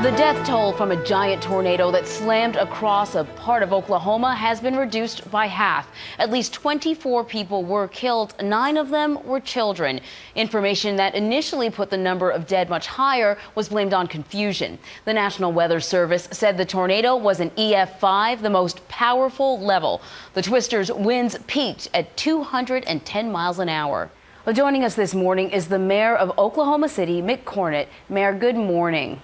The death toll from a giant tornado that slammed across a part of Oklahoma has been reduced by half. At least 24 people were killed. 9 of them were children. Information that initially put the number of dead much higher was blamed on confusion. The National Weather Service said the tornado was an EF5, the most powerful level. The twister's winds peaked at 210 miles an hour. Well, joining us this morning is the mayor of Oklahoma City, Mick Cornett. Mayor, good morning.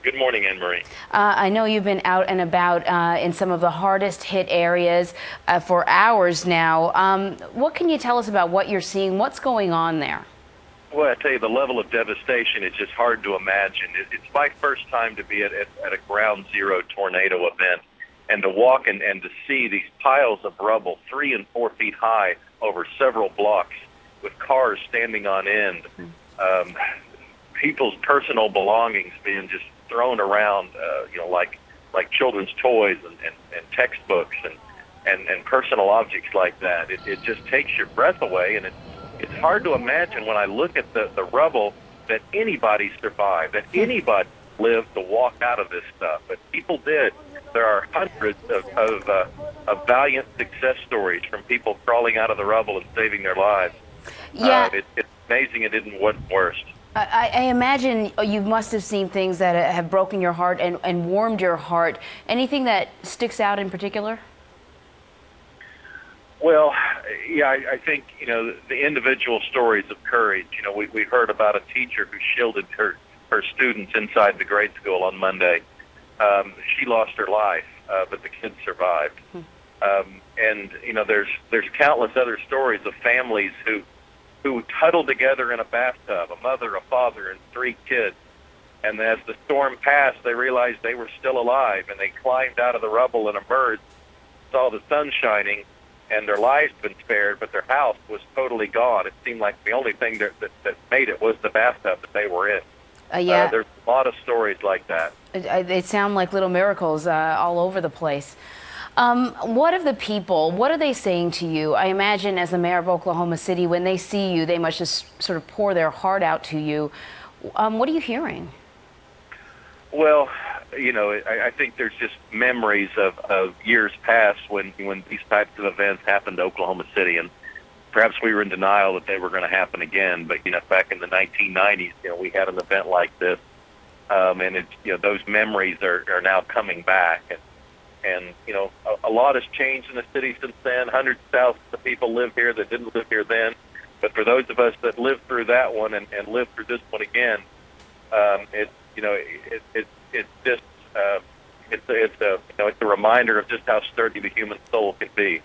Good morning, Anne Marie. I know you've been out and about in some of the hardest hit areas for hours now. What can you tell us about what you're seeing? What's going on there? Well, I tell you, the level of devastation is just hard to imagine. It's my first time to be at a ground zero tornado event, and to walk and to see these piles of rubble 3 and 4 feet high over several blocks with cars standing on end, people's personal belongings being just thrown around, like children's toys and textbooks and personal objects like that. It just takes your breath away, and it's hard to imagine when I look at the rubble that anybody survived, that anybody lived to walk out of this stuff. But people did. There are hundreds of valiant success stories from people crawling out of the rubble and saving their lives. Yeah. It's amazing it didn't wasn't worse. I imagine you must have seen things that have broken your heart and warmed your heart. Anything that sticks out in particular? Well, yeah, I think, the individual stories of courage. We heard about a teacher who shielded her students inside the grade school on Monday. She lost her life, but the kids survived. And, there's countless other stories of families who huddled together in a bathtub, a mother, a father, and 3 kids. And as the storm passed, they realized they were still alive, and they climbed out of the rubble and emerged, saw the sun shining, and their lives had been spared, but their house was totally gone. It seemed like the only thing that made it was the bathtub that they were in. Yeah. There's a lot of stories like that. They sound like little miracles all over the place. What of the people? What are they saying to you? I imagine as the mayor of Oklahoma City, when they see you, they must just sort of pour their heart out to you. What are you hearing? Well, I think there's just memories of years past when these types of events happened to Oklahoma City, and perhaps we were in denial that they were going to happen again. But back in the 1990s, we had an event like this, and it's those memories are now coming back. And a lot has changed in the city since then. Hundreds of thousands of people live here that didn't live here then. But for those of us that lived through that one and lived through this one again, it's a reminder of just how sturdy the human soul can be.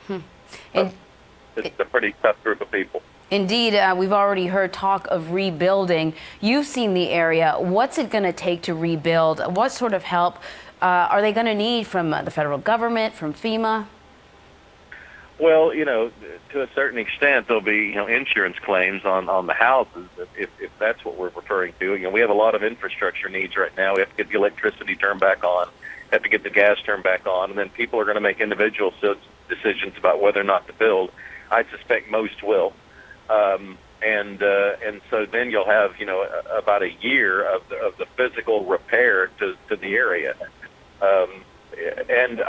It's a pretty tough group of people. Indeed, we've already heard talk of rebuilding. You've seen the area. What's it going to take to rebuild? What sort of help are they going to need from the federal government, from FEMA? Well, to a certain extent, there'll be insurance claims on the houses if that's what we're referring to. We have a lot of infrastructure needs right now. We have to get the electricity turned back on, have to get the gas turned back on, and then people are going to make individual decisions about whether or not to build. I suspect most will. And so then you'll have about a year of the physical repair to the area.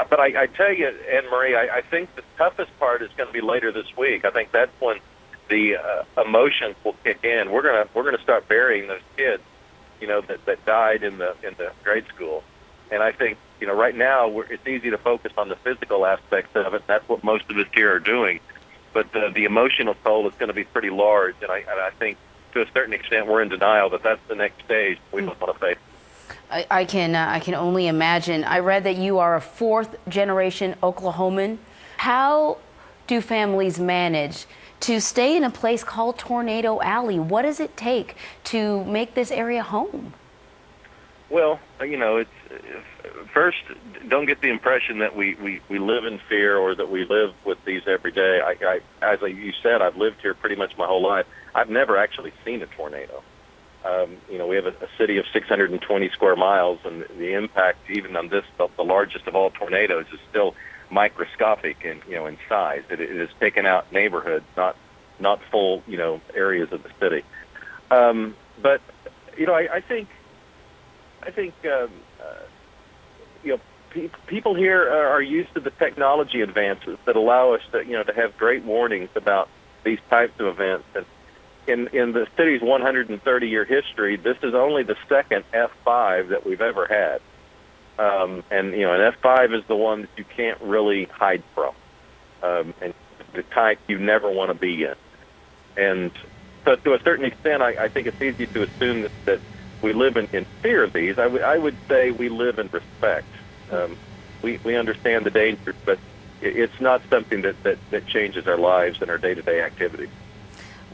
But I tell you, Anne Marie, I think the toughest part is going to be later this week. I think that's when the emotions will kick in. We're gonna start burying those kids, that died in the grade school. And I think right now it's easy to focus on the physical aspects of it. That's what most of us here are doing. But the emotional toll is going to be pretty large, and I think to a certain extent we're in denial that that's the next stage we don't want to face. I can only imagine. I read that you are a 4th-generation Oklahoman. How do families manage to stay in a place called Tornado Alley? What does it take to make this area home? Well, it's first, don't get the impression that we live in fear or that we live with these every day. As you said, I've lived here pretty much my whole life. I've never actually seen a tornado. We have a city of 620 square miles, and the impact, even on this, the largest of all tornadoes, is still microscopic in size. It has taken out neighborhoods, not full areas of the city. But I think I think people here are used to the technology advances that allow us to have great warnings about these types of events. And in the city's 130-year history, this is only the second F5 that we've ever had. And an F5 is the one that you can't really hide from, and the type you never want to be in. And so, to a certain extent, I think it's easy to assume that we live in fear of these. I would say we live in respect. We understand the dangers, but it's not something that changes our lives and our day-to-day activities.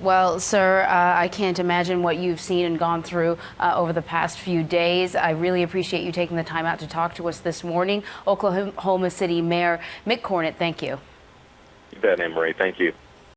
Well, sir, I can't imagine what you've seen and gone through over the past few days. I really appreciate you taking the time out to talk to us this morning. Oklahoma City Mayor Mick Cornett, thank you. You bet, Anne Marie. Thank you.